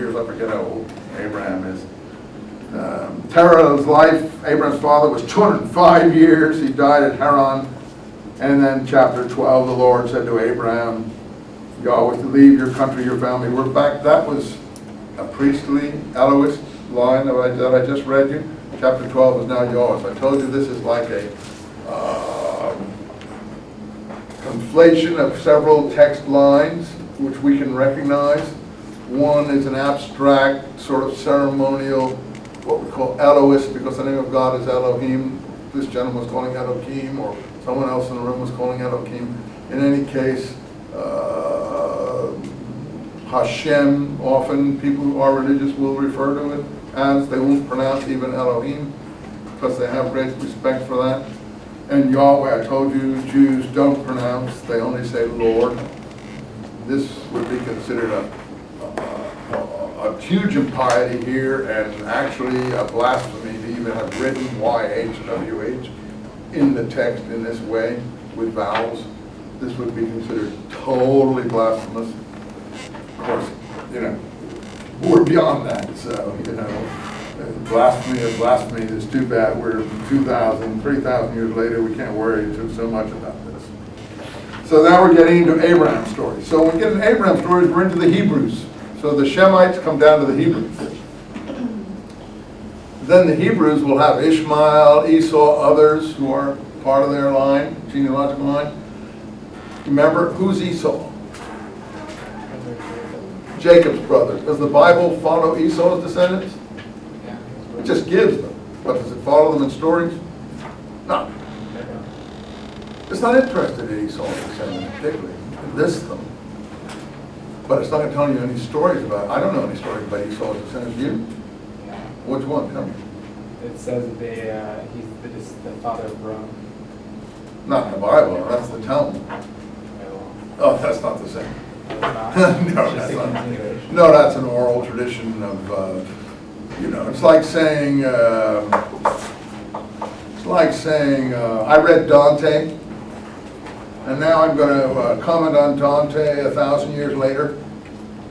years. I forget how old Abraham is. Terah's life, Abraham's father, was 205 years. He died at Haran. And then chapter 12, the Lord said to Abraham, you always to leave your country, your family. We're back. That was a priestly Elohist line that I just read you. Chapter 12 is now yours. I told you this is like a conflation of several text lines which we can recognize. One is an abstract, sort of ceremonial, what we call Elohist, because the name of God is Elohim. This gentleman was calling Elohim, or someone else in the room was calling Elohim. In any case, Hashem, often people who are religious will refer to it as, they won't pronounce even Elohim, because they have great respect for that. And Yahweh, I told you, Jews don't pronounce, they only say Lord. This would be considered a huge impiety here, and actually a blasphemy to even have written YHWH in the text in this way with vowels. This would be considered totally blasphemous. Of course, we're beyond that, so, blasphemy is blasphemy. It's too bad we're 2,000, 3,000 years later, we can't worry so much about this. So now we're getting into Abraham's story. So when we get into Abraham's story, we're into the Hebrews. So the Shemites come down to the Hebrews. Then the Hebrews will have Ishmael, Esau, others who are part of their line, genealogical line. Remember, who's Esau? Jacob's brother. Does the Bible follow Esau's descendants? It just gives them. But does it follow them in stories? No. It's not interested in Esau's descendants particularly. It lists them. But it's not going to tell you any stories about it. I don't know any stories about Esau's descendants. You? Yeah. Which one? Tell me. It says that he's the father of Rome. Not in the Bible. That's the Talmud. Oh, that's not the same. No, not. No, that's not. No, that's an oral tradition of, it's like saying, I read Dante, and now I'm going to comment on Dante 1,000 years later,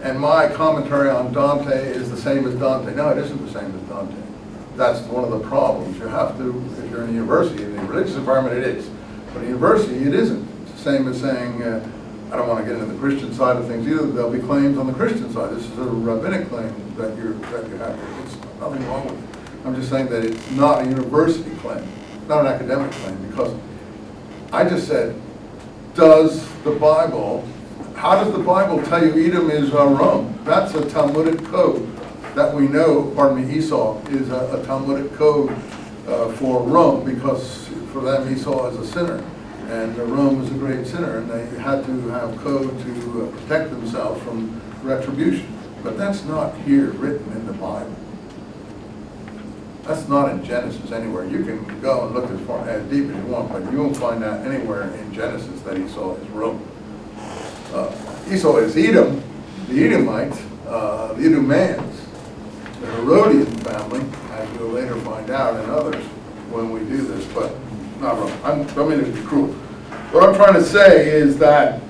and my commentary on Dante is the same as Dante. No, it isn't the same as Dante. That's one of the problems. You have to, if you're in a university, in a religious environment it is, but in a university it isn't. It's the same as saying, I don't want to get into the Christian side of things either. There'll be claims on the Christian side. This is a rabbinic claim that you have. It's nothing wrong with it. I'm just saying that it's not a university claim, not an academic claim, because I just said, how does the Bible tell you Edom is Rome? That's a Talmudic code that we know, Esau is a Talmudic code for Rome, because for them Esau is a sinner. And Rome was a great sinner, and they had to have code to protect themselves from retribution. But that's not here written in the Bible. That's not in Genesis anywhere. You can go and look as deep as you want, but you won't find that anywhere in Genesis that Esau is Rome. Esau is Edom, the Edomites, the Edomians, the Herodian family, as we'll later find out, and others when we do this, but not Rome. I don't mean to be cruel. What I'm trying to say is that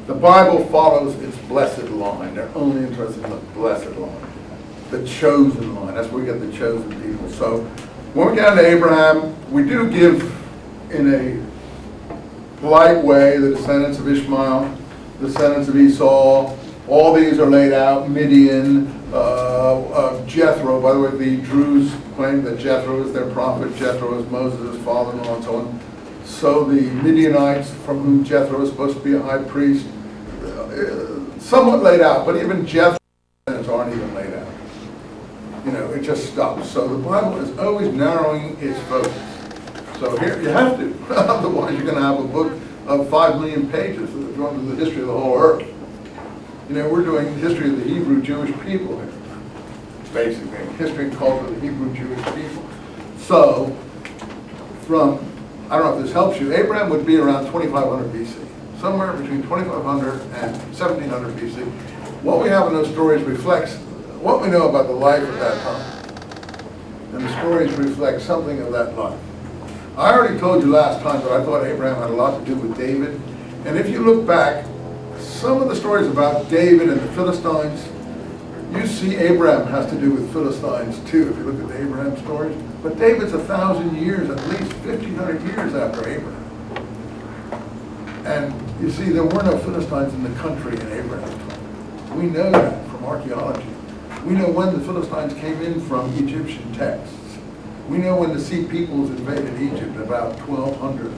the Bible follows its blessed line. They're only interested in the blessed line, the chosen line. That's where we get the chosen people. So when we get into Abraham, we do give, in a polite way, the descendants of Ishmael, descendants of Esau. All these are laid out. Midian, Jethro. By the way, the Druze claim that Jethro is their prophet. Jethro is Moses' father-in-law, and so on. So the Midianites, from whom Jethro is supposed to be a high priest, somewhat laid out, but even Jethro's descendants aren't even laid out. It just stops. So the Bible is always narrowing its focus. So here you have to, otherwise you're going to have a book of 5 million pages that is running the history of the whole earth. We're doing the history of the Hebrew Jewish people here. Basically, history and culture of the Hebrew Jewish people. So, I don't know if this helps you, Abraham would be around 2500 BC. Somewhere between 2500 and 1700 BC. What we have in those stories reflects what we know about the life of that time. And the stories reflect something of that life. I already told you last time that I thought Abraham had a lot to do with David. And if you look back some of the stories about David and the Philistines, you see Abraham has to do with Philistines too, if you look at the Abraham stories. But David's 1,000 years, at least 1,500 years after Abraham. And you see, there were no Philistines in the country in Abraham's time. We know that from archaeology. We know when the Philistines came in from Egyptian texts. We know when the Sea Peoples invaded Egypt, about 1200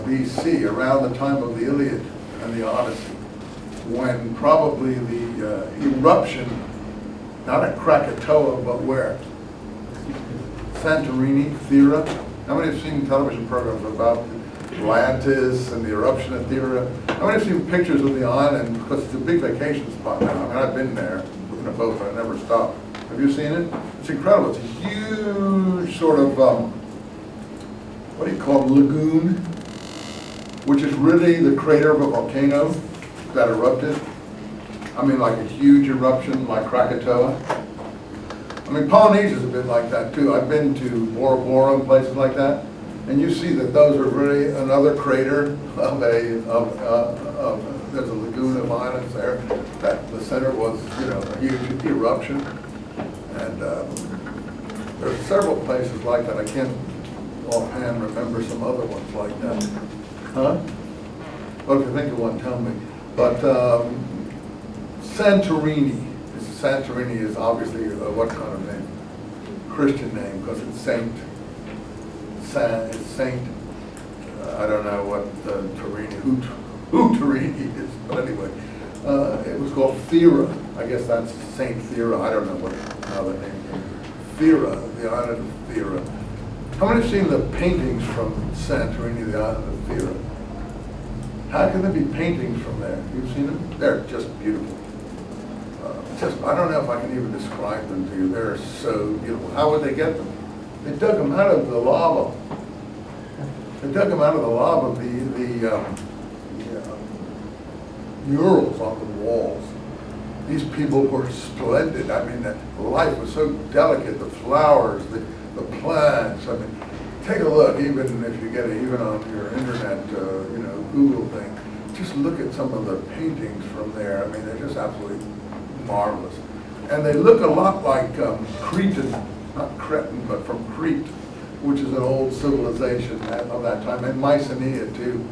BC, around the time of the Iliad and the Odyssey, when probably the eruption, not at Krakatoa, but where? Santorini, Thera. How many have seen television programs about Atlantis and the eruption at Thera? How many have seen pictures of the island? Because it's a big vacation spot now. I mean, I've been there in a boat, but I never stopped. Have you seen it? It's incredible. It's a huge sort of, what do you call it, lagoon, which is really the crater of a volcano that erupted. I mean, like a huge eruption like Krakatoa. I mean, Polynesia's a bit like that too. I've been to Bora Bora and places like that, and you see that those are really another crater of there's a lagoon of islands there. That the center was, you know, a huge eruption, and there's several places like that. I can't offhand remember some other ones like that. Huh? Well, if you think of one, tell me. But Santorini is obviously what kind of name? Christian name, because it's Saint. It's Saint. I don't know what Torini, who Torini is, but anyway, it was called Thera. I guess that's Saint Thera. I don't know how the name came. Thera, the island of Thera. How many have seen the paintings from Santorini, the island of Thera? How can there be paintings from there? You've seen them? They're just beautiful. I don't know if I can even describe them to you. They're so beautiful. How would they get them? They dug them out of the lava. They dug them out of the lava, the murals on the walls. These people were splendid. I mean, the life was so delicate. The flowers, the plants. I mean, take a look. Even if you get it, even on your internet, Google thing, just look at some of the paintings from there. I mean, they're just absolutely marvelous. And they look a lot like Cretan, not Cretan, but from Crete, which is an old civilization of that time, and Mycenae too.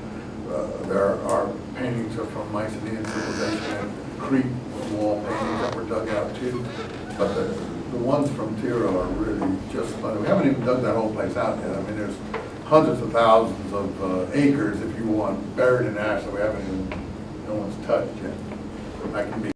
There are paintings from Mycenaean civilization and Crete wall paintings that were dug out too. But the ones from Thera are really just splendid. We haven't even dug that whole place out yet. I mean, there's hundreds of thousands of acres, if you want, buried in ash that we haven't even, no one's touched yet. I can be